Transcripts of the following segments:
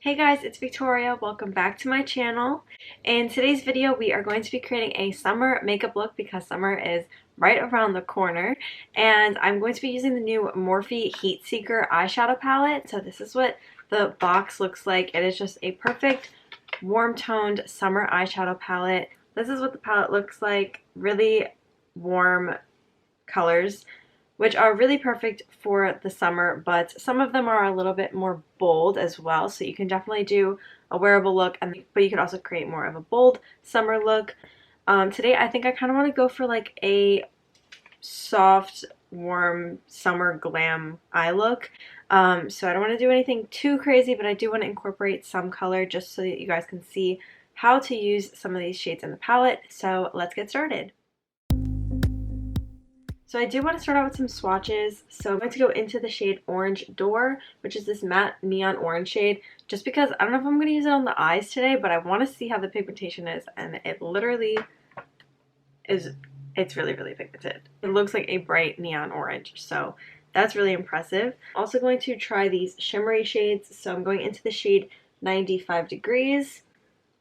Hey guys, it's Victoria. Welcome back to my channel. In today's video, we are going to be creating a summer makeup look because summer is right around the corner. And I'm going to be using the new Morphe Heatseeker eyeshadow palette. So this is what the box looks like. It is just a perfect warm-toned summer eyeshadow palette. This is what the palette looks like. Really warm colors, which are really perfect for the summer, but some of them are a little bit more bold as well. So you can definitely do a wearable look, but you could also create more of a bold summer look. Today, I think I kind of want to go for like a soft, warm summer glam eye look. So I don't want to do anything too crazy, but I do want to incorporate some color just so that you guys can see how to use some of these shades in the palette. So let's get started. So I do want to start out with some swatches. So I'm going to go into the shade Orange Door, which is this matte neon orange shade, just because I don't know if I'm going to use it on the eyes today, but I want to see how the pigmentation is, and it literally is, it's really, really pigmented. It looks like a bright neon orange, so that's really impressive. Also going to try these shimmery shades. So I'm going into the shade 95 Degrees,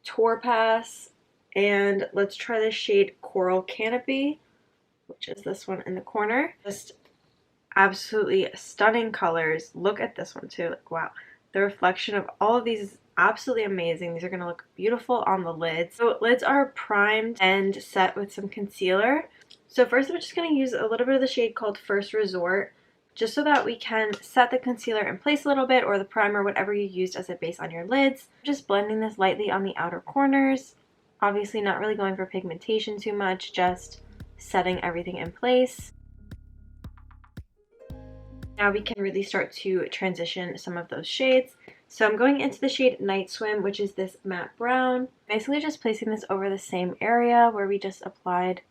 Topaz, and let's try the shade Coral Canopy, which is this one in the corner. Just absolutely stunning colors. Look at this one too. Like, wow. The reflection of all of these is absolutely amazing. These are going to look beautiful on the lids. So lids are primed and set with some concealer. So first I'm just going to use a little bit of the shade called First Resort, just so that we can set the concealer in place a little bit, or the primer, whatever you used as a base on your lids. Just blending this lightly on the outer corners. Obviously not really going for pigmentation too much, just setting everything in place. Now we can really start to transition some of those shades. So I'm going into the shade Night Swim, which is this matte brown. Basically just placing this over the same area where we just applied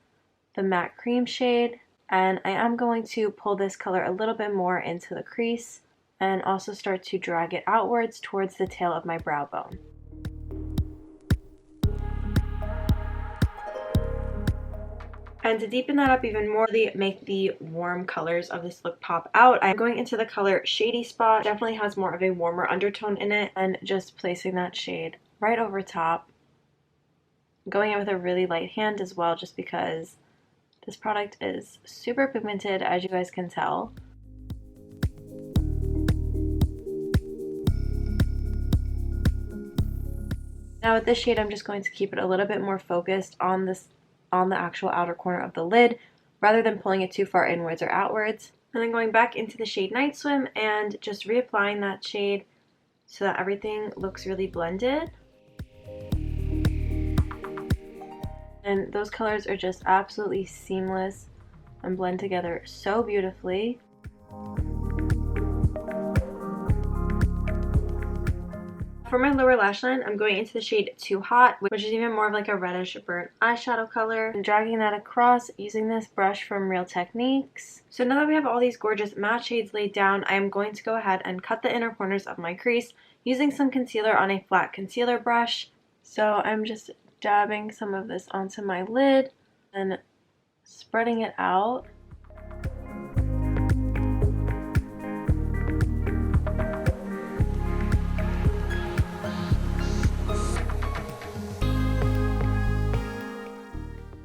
the matte cream shade. And I am going to pull this color a little bit more into the crease and also start to drag it outwards towards the tail of my brow bone. And to deepen that up even more, really make the warm colors of this look pop out, I'm going into the color Shady Spot. Definitely has more of a warmer undertone in it, and just placing that shade right over top. Going in with a really light hand as well, just because this product is super pigmented, as you guys can tell. Now with this shade, I'm just going to keep it a little bit more focused on the actual outer corner of the lid, rather than pulling it too far inwards or outwards. And then going back into the shade Night Swim and just reapplying that shade so that everything looks really blended. And those colors are just absolutely seamless and blend together so beautifully. For my lower lash line, I'm going into the shade Too Hot, which is even more of like a reddish burnt eyeshadow color, and dragging that across using this brush from Real Techniques. So now that we have all these gorgeous matte shades laid down, I am going to go ahead and cut the inner corners of my crease using some concealer on a flat concealer brush. So I'm just dabbing some of this onto my lid and spreading it out.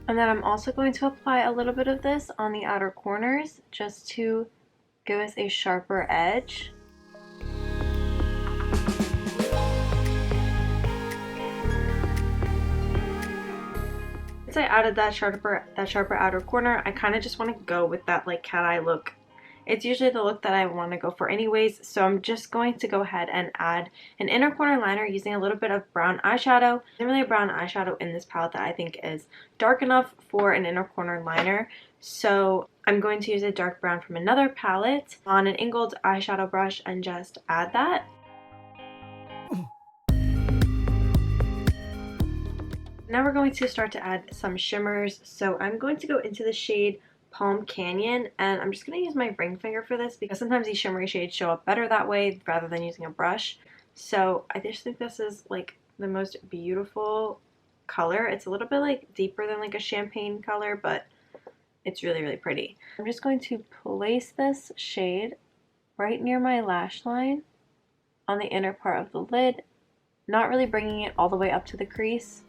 And then I'm also going to apply a little bit of this on the outer corners just to give us a sharper edge. Once I added that sharper outer corner, I kind of just want to go with that like cat eye look. It's usually the look that I want to go for anyways, so I'm just going to go ahead and add an inner corner liner using a little bit of brown eyeshadow. There's really a brown eyeshadow in this palette that I think is dark enough for an inner corner liner, so I'm going to use a dark brown from another palette on an angled eyeshadow brush and just add that. Now we're going to start to add some shimmers, so I'm going to go into the shade Palm Canyon, and I'm just going to use my ring finger for this because sometimes these shimmery shades show up better that way rather than using a brush. So I just think this is like the most beautiful color. It's a little bit like deeper than like a champagne color, but it's really, really pretty. I'm just going to place this shade right near my lash line on the inner part of the lid not really bringing it all the way up to the crease.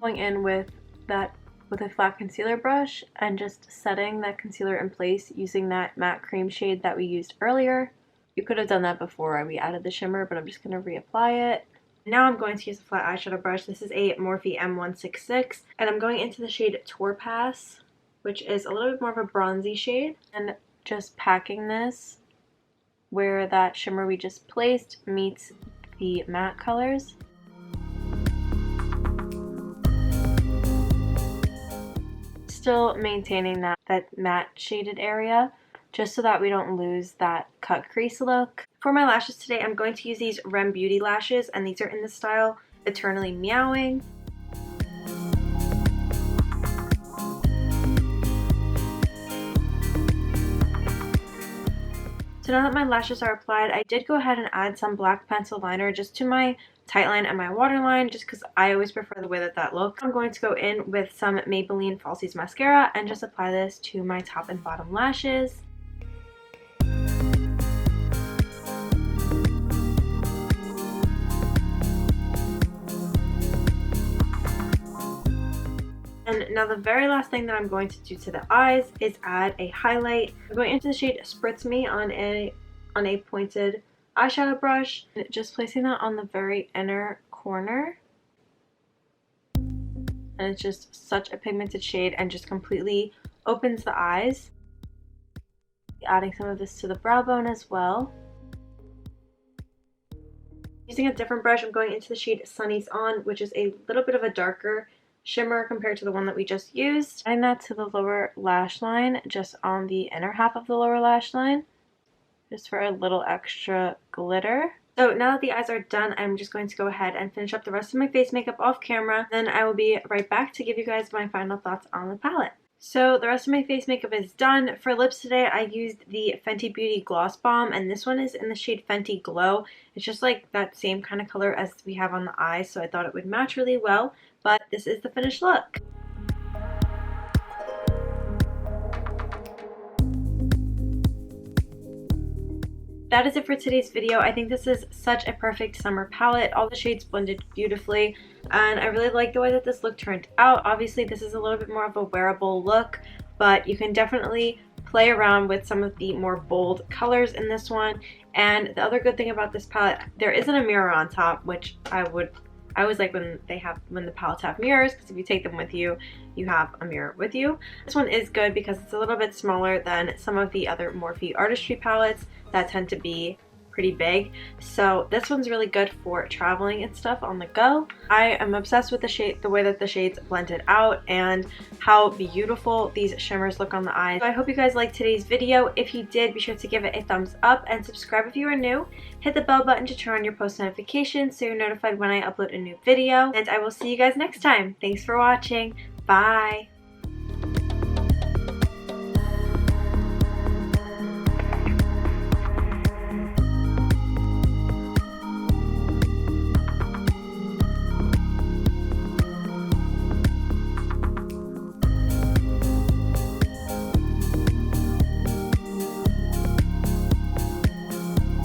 Going in with a flat concealer brush and just setting that concealer in place using that matte cream shade that we used earlier. You could have done that before we added the shimmer, but I'm just going to reapply it. Now I'm going to use a flat eyeshadow brush. This is a Morphe M166, and I'm going into the shade Topaz, which is a little bit more of a bronzy shade, and just packing this where that shimmer we just placed meets the matte colors. Still maintaining that matte shaded area, just so that we don't lose that cut crease look. For my lashes today, I'm going to use these r.e.m beauty lashes, and these are in the style Eternally Meowing. So now that my lashes are applied, I did go ahead and add some black pencil liner just to my tight line and my waterline, just because I always prefer the way that looks. I'm going to go in with some Maybelline Falsies mascara and just apply this to my top and bottom lashes. And now the very last thing that I'm going to do to the eyes is add a highlight. I'm going into the shade Spritz Me on a pointed eyeshadow brush, and just placing that on the very inner corner. And it's just such a pigmented shade and just completely opens the eyes. Adding some of this to the brow bone as well. Using a different brush, I'm going into the shade Sunny's On, which is a little bit of a darker shimmer compared to the one that we just used. Adding that to the lower lash line, just on the inner half of the lower lash line, just for a little extra glitter. So now that the eyes are done, I'm just going to go ahead and finish up the rest of my face makeup off camera. Then I will be right back to give you guys my final thoughts on the palette. So the rest of my face makeup is done. For lips today, I used the Fenty Beauty Gloss Bomb, and this one is in the shade Fenty Glow. It's just like that same kind of color as we have on the eyes, so I thought it would match really well, but this is the finished look. That is it for today's video. I think this is such a perfect summer palette. All the shades blended beautifully, and I really like the way that this look turned out. Obviously, this is a little bit more of a wearable look, but you can definitely play around with some of the more bold colors in this one. And the other good thing about this palette, there isn't a mirror on top, which I always like when the palettes have mirrors, because if you take them with you, you have a mirror with you. This one is good because it's a little bit smaller than some of the other Morphe Artistry palettes that tend to be pretty big. So this one's really good for traveling and stuff on the go. I am obsessed with the way that the shades blended out and how beautiful these shimmers look on the eyes. So I hope you guys liked today's video. If you did, be sure to give it a thumbs up and subscribe if you are new. Hit the bell button to turn on your post notifications so you're notified when I upload a new video. And I will see you guys next time. Thanks for watching. Bye!